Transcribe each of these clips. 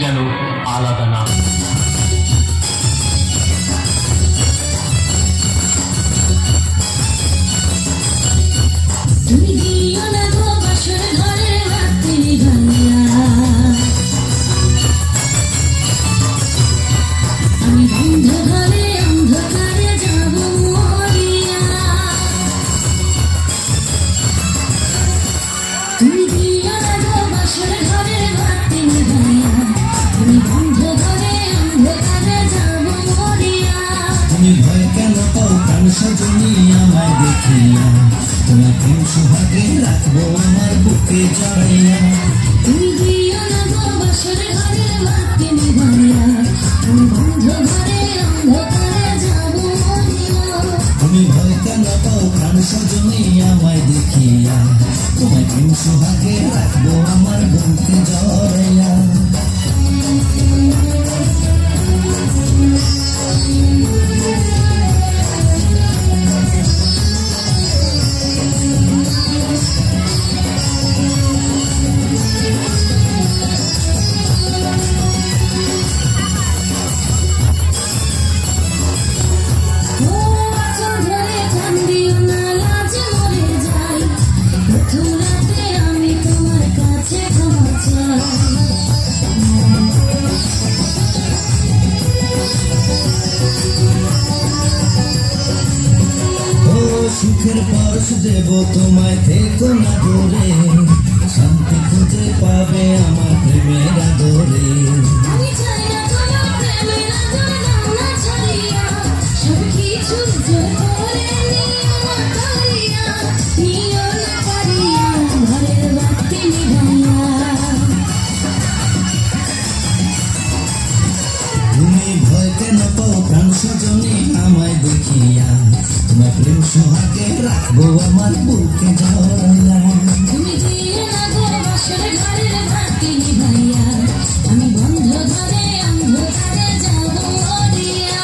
যেন আলাদা না। তুমি দিও না গো বাসর ঘরে রাতে নিভাইয়া, আমি বন্ধ ঘরে অন্ধকারে যাব মরিয়া। তুমি দিও না গো বাসর ঘরে রাতে নিভাইয়া, আমি বন্ধ ঘরে অন্ধকারে যাব মরিয়া। তুমি ভয় কেন পাও প্রাণ সজনী আমায় দেখিয়া, তোমার প্রেম সোহাগে রাখবো আমার বুকে জড়াইয়া। তুমি দিও না গো বাসর ঘরে রাতে নিভাইয়া, আমি বন্ধ ঘরে অন্ধকারে যাব মরিয়া। তুমি ভয় কেন পাও প্রাণ সজনী আমায় দেখিয়া, তোমার প্রেম সোহাগে রাখবো আমার বুকে জড়াইয়া। সুখের পরশ দেব তোমায়, থেকো না দূরে, শান্তি খুঁজে পাবে আমার প্রেমের আদরে। আমি চাই না কোনো প্রেমের আদর দাও না ছাড়িয়া, সব কিছু জোর করে নিও না কারিয়া, নিও না কারিয়া ঘরের বাতি নিভাইয়া। তুমি ভয় কেন পাও প্রাণ সজনী আমায় দেখিয়া, তোমার প্রেম সোহাগে রাখবো আমার বুকে জড়াইয়া। তুমি দিও না গো বাসর ঘরের বাতি নিভাইয়া, আমি বন্ধ ঘরে অন্ধকারে যাব মরিয়া।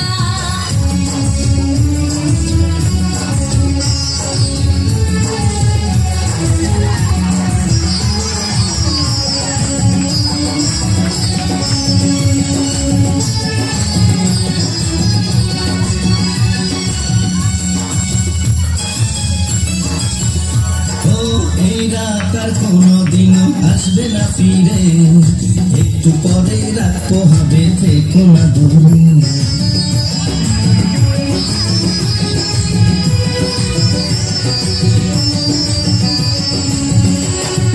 এই রাত আর কোনোদিনও আসবে না ফিরে, একটু পরে রাখতে হবে, থেকো না দূরে।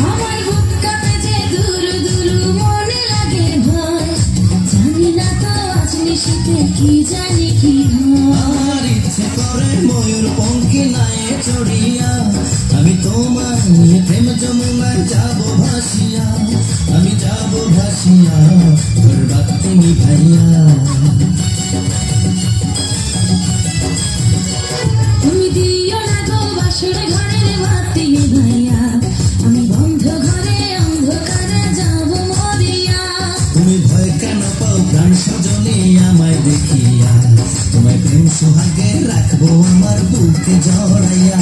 আমার বুক কাঁপে যে দুরু দুরু মনে লাগে ভয়, জানি না তো আজ নিশিতে কি জানি কি হয়। আমার ইচ্ছে করে ময়ূর পঙ্খী নায়ে চড়িয়া, আমি তোমার নিয়ে প্রেম যমুনায় যাবো ভাসিয়া, আমি যাবো ভাসিয়া তোর বাতি নিভাইয়া। তুমি দিও না গো বাসর ঘরের বাতি নিভাইয়া, আমি বন্ধ ঘরে অন্ধকারে যাব মরিয়া। তুমি ভয় কেন পাও প্রাণ সজনী আমায় দেখিয়া, তোমায় প্রেম সোহাগে রাখবো আমার বুকে জড়াইয়া।